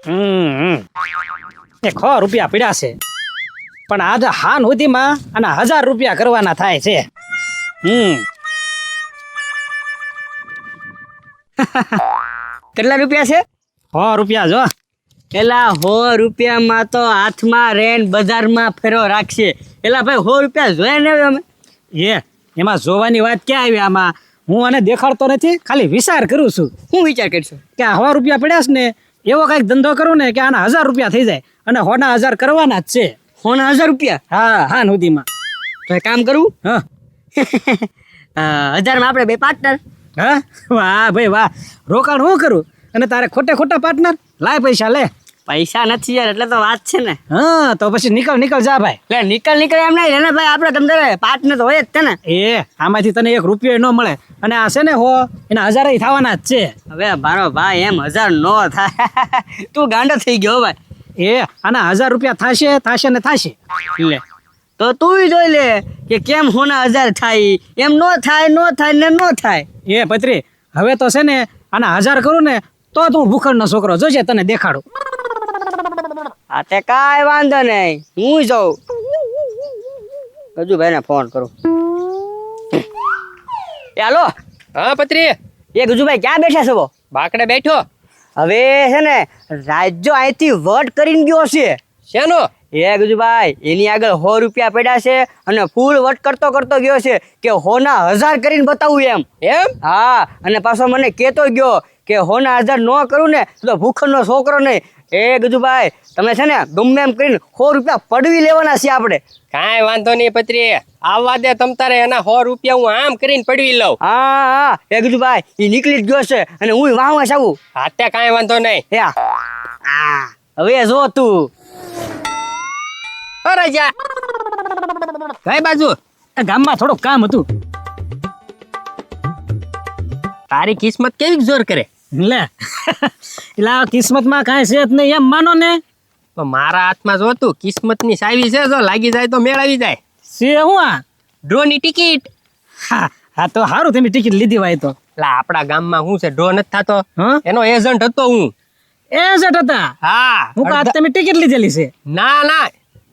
એ ખો રૂપિયા પીડ્યા છે પણ આજે હાન સુધીમાં અને 1000 રૂપિયા કરવાના થાય છે. કેટલા રૂપિયા છે? 100 રૂપિયા જો. એલા 100 રૂપિયામાં તો હાથમાં રેન બજારમાં ફેરો રાખશે. એલા ભાઈ 100 રૂપિયા જોયા ને અમે. એમાં જોવાની વાત ક્યાં આવી? આમાં હું આને દેખાડતો નથી, ખાલી વિચાર કરું છું. શું વિચાર કરશો? કે આ 100 રૂપિયા પડ્યા છે ને, એવો કઈક ધંધો કરું ને કે આના 1000 રૂપિયા થઈ જાય અને 1000 કરવાના જ છે. 1000 રૂપિયા? હા હા સુધીમાં. તો એક કામ કરું, હા 1000 માં આપણે બે પાર્ટનર. હા વાહ ભાઈ વાહ. રોકાણ હું કરું અને તારે ખોટા પાર્ટનર? લાય પૈસા લે. પૈસા નથી યાર, એટલે તો વાત છે ને. હા તો પછી નીકળ જા ભાઈ. એટલે નીકળ એમ નહીં ને ભાઈ, આપણે તમને પાર્ટનર તો હોય જ છે ને. આમાંથી તને 1 રૂપિયો ન મળે અને આ છે ને એના 1000 થવાના જ છે. હવે મારો ભાઈ એમ 1000 નો થાય. તું ગાંડો થઈ ગયો ભાઈ. આના 1000 રૂપિયા થશે ને થશે. લે તો તું જોઈ લે કે કેમ હોના 1000 થાય. એમ નો થાય ને નો થાય. પત્રી હવે તો છે ને આના 1000 કરું ને તો તું ભૂખડનો છોકરો જોજે, તને દેખાડું. આ તે કાંઈ વાંધો નહીં, હું જાઉં. ગજુભાઈને ફોન કરું. હાલો. હા પત્રી. ગજુભાઈ ક્યાં બેઠા છો? બાકડે બેઠો. હવે છે ને રાજ્યો અહીંથી વટ કરીને ગયો છે. શેનો? ગજુભાઈ એની આગળ 100 રૂપિયા પડ્યા છે અને ફૂલ વટ કરતો ગયો છે કે હોના 1000 કરીને બતાવું એમ. હા, અને પાછો મને કહેતો ગયો કે હોના 1000 ન કરું ને તો ભૂખડનો છોકરો નહીં. ગજુભાઈ તમે છે ને ગમે એમ કરીને 100 રૂપિયા પડવી લેવાના છે આપણે. કાંઈ વાંધો નહીં પત્રી, આવવા દે તમ તારે. એના 100 રૂપિયા હું આમ કરીને પડવી લઉં. હા ગજુભાઈ એ નીકળી જ ગયો છે અને હું વાહવા આવું. હા તે કાંઈ વાંધો નહીં. હવે જો તું અરે જા કઈ બાજુ? ગામમાં થોડુંક કામ હતું. તારી કિસ્મત કેવી જોર કરે લે એટલે કિસ્મતમાં કાંઈ છે જ નહીં એમ માનો ને. તો મારા હાથમાં જો તું કિસ્મતની ચાવી છે, જો લાગી જાય તો મેળ આવી જાય. છે હું આ ડ્રોની ટિકિટ. હા તો સારું તમે ટિકિટ લીધી હોય તો. એટલે આપણા ગામમાં શું છે, ડ્રો નથી થતો, હા એનો એજન્ટ હતો હું. એજન્ટ હતા? હા. હું કહું તમે ટિકિટ લીધેલી છે? ના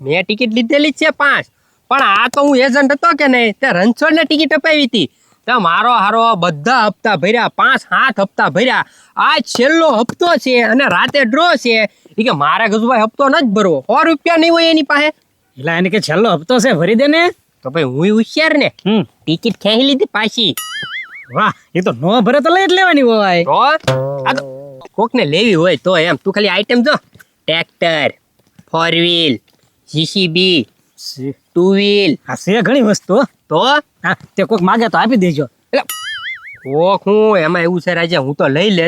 મેં ટિકિટ લીધેલી જ છે 5, પણ આ તો હું એજન્ટ હતો કે નહીં, તે રણછોડને ટિકિટ અપાવી હતી. તો મારો હારો બધા હપ્તા ભર્યા, 5-7 હપ્તા ભર્યા. આ છેલ્લો હપ્તો છે અને રાતે ડ્રો છે. એ કે મારે ગજુભાઈ હપ્તો ન જ ભરવો, 100 રૂપિયા નહીં હોય એની પાસે. એટલે એને કે છેલ્લો હપ્તો છે ભરી દે ને. તો ભાઈ હું હોશિયાર ને, ટિકિટ ખેંચી લીધી પાછી. વાહ, એ તો નો ભરે તો લઈ જ લેવાની હોય. તો આ તો કોકને લેવી હોય તો એમ. તું ખાલી આઈટમ જો, ટ્રેક્ટર, 4 વ્હીલ, જીસીબી, 2 વ્હીલ. આ છે ઘણી વસ્તુ. તો હા તે કોક માગે તો આપી દેજો. એટલે કોક હું એમાં એવું છે રાજા, હું તો લઈ લે,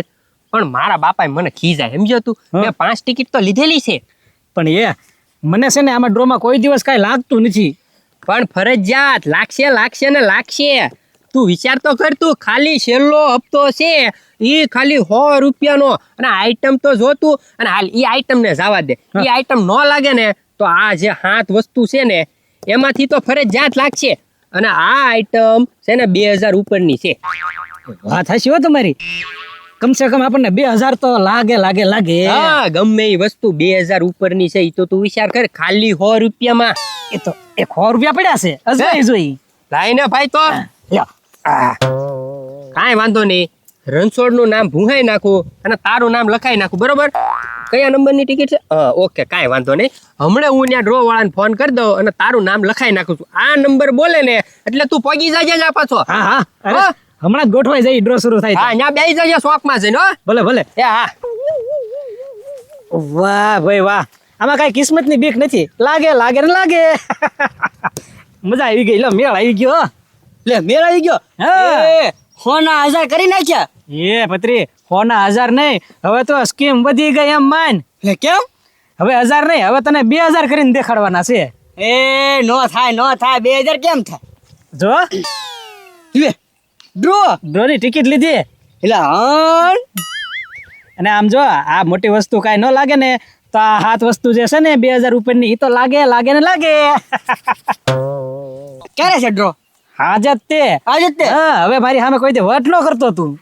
પણ મારા બાપાએ મને ખીજાય સમજ્યો તું. મેં 5 ટિકિટ તો લીધેલી છે, પણ મને છે ને આમાં ડ્રોમાં કોઈ દિવસ કાંઈ લાગતું નથી. પણ ફરજિયાત લાગશે. તું વિચાર તો કર, તું ખાલી છેલ્લો હપ્તો છે એ ખાલી 100 રૂપિયાનો. અને આઈટમ તો જોતું, અને હાલ એ આઈટમ ને જવા દે. એ આઈટમ ન લાગે ને તો આ જે 7 વસ્તુ છે ને એમાંથી તો ફરજિયાત લાગશે. અને આ આઈટમ છે ને 2000 ઉપરની છે. વાત હાચી હો તમારી. કમસે કમ આપણને 2000 તો લાગે. હા, ગમે એ વસ્તુ 2000 ઉપરની છે. એ તો તું વિચાર કર, ખાલી 100 રૂપિયામાં. એ તો 100 રૂપિયા પડ્યા છે અજમાઈ જોઈ. લાઈને ભાઈ તો કાંઈ વાંધો નહીં. રણછોડ નું નામ ભૂંહાઈ નાખું અને તારું નામ લખાઈ નાખું, બરોબર? કયા નંબરની ટિકિટ છે? ઓકે, કાંઈ વાંધો નહીં. હમણાં હું ત્યાં ડ્રો વાળાને ફોન કરી દઉં અને તારું નામ લખાઈ નાખું છું. આ નંબર બોલે ને એટલે તું પગી જાજે જા પાછો. હા હમણાં જ ગોઠવાઈ જાય, ડ્રો શરૂ થાય. હા, ત્યાં બેસી જજે શોખમાં જઈને. ભલે. હા. વાહ ભાઈ વાહ, આમાં કાંઈ કિસ્મતની બીક નથી. લાગે મજા આવી ગઈ. લો મેળ આવી ગયો. મેળ આવી ગયો. હોના 1000 કરી નાખ્યા. પત્રી, હોના 1000 નહીં, હવે તો સ્કીમ વધી ગઈ એમ માન. કેમ? હવે 1000 નહીં, હવે તને 2000 કરીને દેખાડવાના છે. નો થાય 2000 કેમ થાય? જો ડ્રોની ટિકિટ લીધી એટલે અને આમ જો આ મોટી વસ્તુ કાંઈ ન લાગે ને તો આ 7 વસ્તુ જે છે ને 2000 ઉપરની, એ તો લાગે. ક્યારે છે ડ્રો? આજ જ તે. હા, હવે મારી સામે કોઈ દે વટ ન કરતો તું.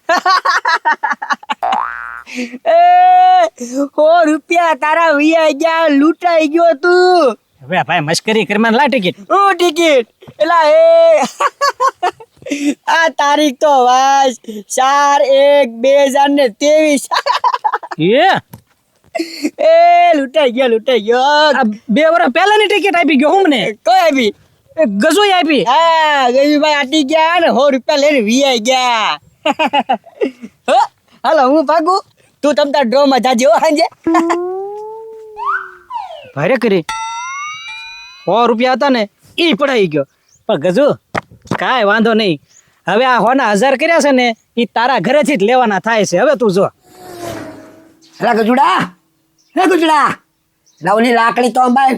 રૂપિયા તારા વિયા ગયા લૂંટાઈ ગયો તું. હવે ભાઈ મશ્કરી કરી લા ટિકિટ. હું ટિકિટ એલા આ તારીખ તો વાસ 4/1/2023. લૂંટાઈ ગયો. આ 2 વર્ષ પહેલાની ટિકિટ આપી ગયો હું મને. કોઈ આપી? ગજોઈ આપી. હા ગરીબભાઈ આટી ગયા ને 100 રૂપિયા લઈને વિયા ગયા. હાલો હું ભાગું, તું તમ તાર ડ્રો માં જાજે હો સાંજે. ભારે કરી 100 રૂપિયા હતા ને ઈ પડાઈ ગયો. પણ ગજુ કાંઈ વાંધો નહીં. હવે આ હોના 1000 કર્યા છે ને ઈ તારા ઘરેથી જ લેવાના થાય છે. હવે તું જો. ગજુડા લાવની લાકડી તો અંબાઈ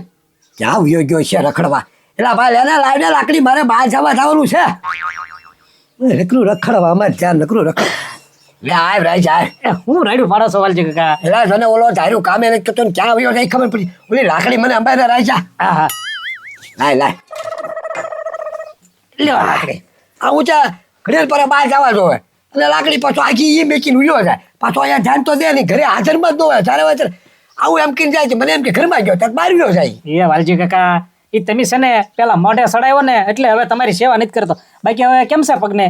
ક્યાં વયો ગયો છે રખડવા. એલા ભાઈ લેને લાવને લાકડી, મારે બહાર જવા જવાનું છે. નકરું રખડવામાં જ્યાં નકરું રખડ. લે આય રાઈ જાય. હું રાડ્યું પાડો સવાલ છે કાકા. એલા મને ઓલો ધાર્યું કામે નથી કરતો ને ક્યાં વયો નહીં ખબર પડી. ઓલી લાકડી મને અંબાઈ રાઈ જા. હા હા લાય લ્યો લાકડી. આ ઊંચા ઘડિયાળ પર બહાર જવા જોવે અને લાકડી પાછો આખી ઈ મેકીને ઉડ્યો જાય. પાછો અહીંયા ધ્યાન તો દે નહીં, ઘરે હાજરમાં જ ન હોય. ચારે વાચર આવું એમ કહીને જાય છે, મને એમ કે ઘરમાં ગયો ત્યાં બહાર ગયો જાય. એ વાલજી કાકા ઈ તમે છે ને પેલા મોઢે સડાયો ને એટલે હવે તમારી સેવા નથી કરતો. બાકી હવે કેમ છે પગને?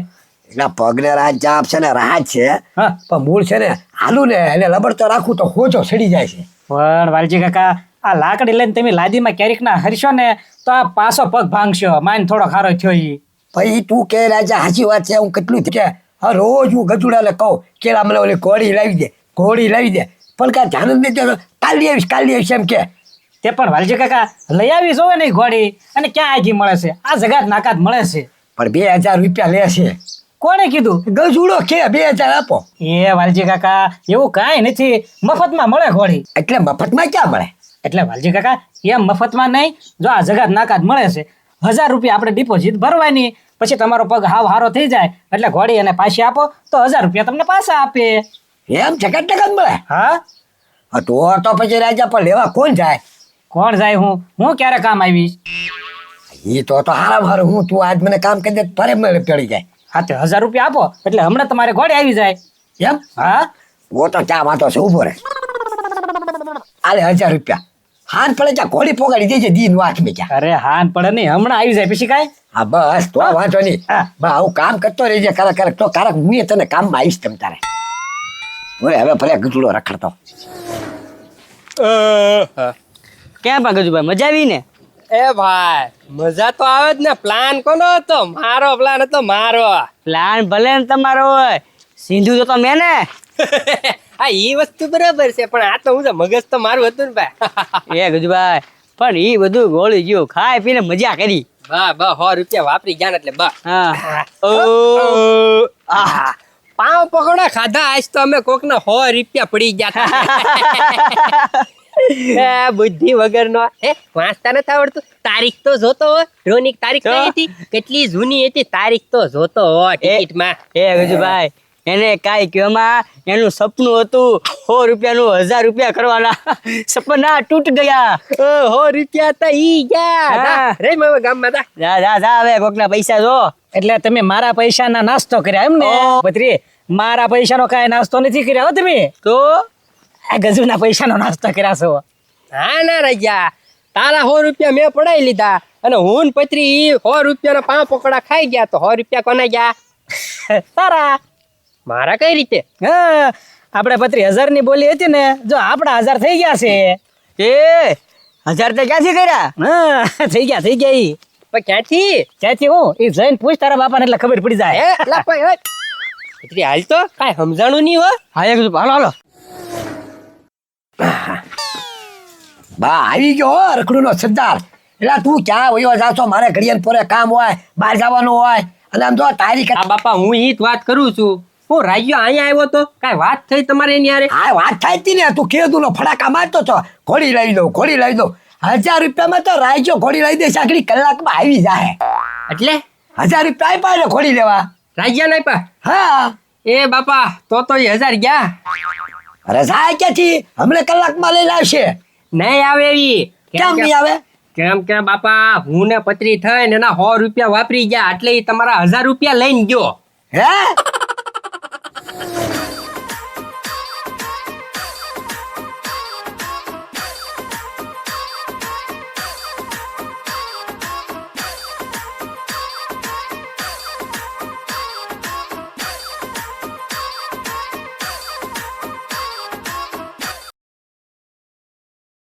એના પગને રાહત જાપ છે ને રાહત છે, હા પણ મૂળ છે ને હાલું ને એને લબડ તો રાખું તો હોજો સડી જાય છે. પણ વાલજી કાકા આ લાકડી લઈને તમે લાદીમાં ક્યારેક ના હરશો ને તો આ પાછો પગ ભાંગશો. માઇન થોડો ખારો થયો ઈ. પછી તું કે રાજા સાચી વાત છે, હું કેટલું કે હા રોજ હું ગજુડાને કહું કે મને ઓલી ઘોડી લાવી દે પણ કાંઈ ધ્યાન જ નથી દેતો. કાલી આવીશ એમ કે. તે પણ વાલજી કાકા લઈ આવી જોવે ને ઈ ઘોડી અને ક્યાં આગી મળે છે? આ જગાત નાકાત મળે છે. પણ 2000 રૂપિયા લે છે. કોણે કીધું? ગજુડો કે 2000 આપો. એ વાલજી કાકા એવું કાંઈ નથી, મફતમાં મળે ઘોડી. એટલે મફતમાં ક્યાં મળે? એટલે વાલજી કાકા એમ મફતમાં નહીં, જો આ જગાત નાકાત મળે છે. 1000 રૂપિયા આપણે ડિપોઝિટ ભરવાની, પછી તમારો પગ હાવ હારો થઈ જાય એટલે ઘોડી એને પાછી આપો તો 1000 રૂપિયા તમને પાછા આપે. એમ ટકા ટકા જ મળે? હા તો પછી રાજા પણ લેવા કોણ જાય? કોણ જાય? હું ક્યારે કામ આવીશ? એ તો હારામ હું તું આજ મને કામ કરી દે તારે મને પડી જાય. હા તે 1000 રૂપિયા આપો એટલે હમણાં તમારે ઘોડી આવી જાય. એમ? હા વો તો ચા વાંધો છે, ઉભો રે. આલે 1000 રૂપિયા હાન પડે ત્યાં ઘોડી પોગાડી દેજે દીન વાત મેં ક્યાં. અરે હાન પડે નહીં, હમણાં આવી જાય પછી કાંઈ. હા બસ તો વાંધો નહીં. હા. બસ આવું કામ કરતો રહેજે કારક તો કારક હું તને કામમાં આવીશ તમ તારે. હવે ભલે ગજુડો રખડતો. ક્યાં ભાગજો ભાઈ, મજા આવી ને? એ ભાઈ મજા તો આવે જ ને. પ્લાન કોનો હતો? મારો પ્લાન હતો, મારો. પ્લાન ભલે ને તમારો હોય, સિંધુ તો મેં ને. હા ઈ વસ્તુ બરાબર છે, પણ આ તો હું તો મગજ તો મારું હતું ને ભાઈ. એ ગજુભાઈ પણ ઈ બધું ગોળી ગયું, ખાઈ પીને મજા કરી. બા 100 રૂપિયા વાપરી ગયા ને એટલે બા. હા આહા, પાવ પકોડા ખાધા આજ તો અમે કોક ના 100 રૂપિયા પડી ગયા હતા. બુદ્ધિ વગર નો વાંચતા નથી આવડતું. તારીખ તો જોતો હોય, ડ્રોની તારીખ કઈ હતી, કેટલી જૂની હતી, તારીખ તો જોતો હોય ટિકિટ માં. એ ગજુભાઈ એને કાંઈ કહેવામાં એનું સપનું હતું 100 રૂપિયાનું 1000 રૂપિયા કરવાના. સપના તૂટ ગયા. 100 રૂપિયા તો ઈ ગયા. હા. રે મારા ગામમાં જા. જા હવે કોકના પૈસા જો. એટલે તમે મારા પૈસાના નાસ્તો કર્યા એમ ને? બત્રી મારા પૈસાનો કાંઈ નાસ્તો નથી કર્યા હો તમે. તો આ ગજુના પૈસાનો નાસ્તો કર્યા છો. હા ના રજા, તારા 100 રૂપિયા મેં પડાઈ લીધા અને હું ને પત્રી ઈ 100 રૂપિયાના પાવ પકોડા ખાઈ ગયા. તો 100 રૂપિયા કોને ગયા? તારા. મારા કઈ રીતે? હા આપણે પત્રી 1000 ની બોલી હતી ને, જો આપડા 1000 થઈ ગયા છે. એ 1000 તો ક્યાંથી કર્યા? હા થઈ ગયા ઈ. પણ ક્યાંથી? ક્યાંથી હું ઈ જઈને પૂછ તારા બાપાને એટલે ખબર પડી જાય. હે લા કોઈ હે પત્રી હાલ તો કાઈ સમજાણું નહીં હો. હા એક હાલો બા આવી ગયો હો રખડું નો સરદાર. એટલે તું ક્યાં વયો જાશો? મારે ઘડિયાળ પોરે કામ હોય, બહાર જવાનું હોય અને આમ જો તારીખ. આ બાપા હું ઈ જ વાત કરું છું. હું રાગ્યો અહીંયા આવ્યો તો કાઈ વાત થઈ તમારે એની હારે? હા વાત થાય તી ને, તું કીધું નો ફડાકા મારતો છો. ઘોડી લાવી દઉં 1000 રૂપિયામાં તો રાખ્યો ઘોડી લાવી દઈશ, આખરી કલાકમાં આવી જાય. એટલે 1000 રૂપિયા આપ્યા ને ઘોડી લેવા. રાગ્યા નહીં પા? હા એ બાપા તો એ 1000 ગયા. રજા ક્યાંથી? હમણાં કલાકમાં લઈ લાવશે. નહીં આવે એવી. કેમ નહીં આવે? કેમ કે બાપા હું ને પત્રી થઈને એના 100 રૂપિયા વાપરી ગયા એટલે ઈ તમારા 1000 રૂપિયા લઈને ગયો. હે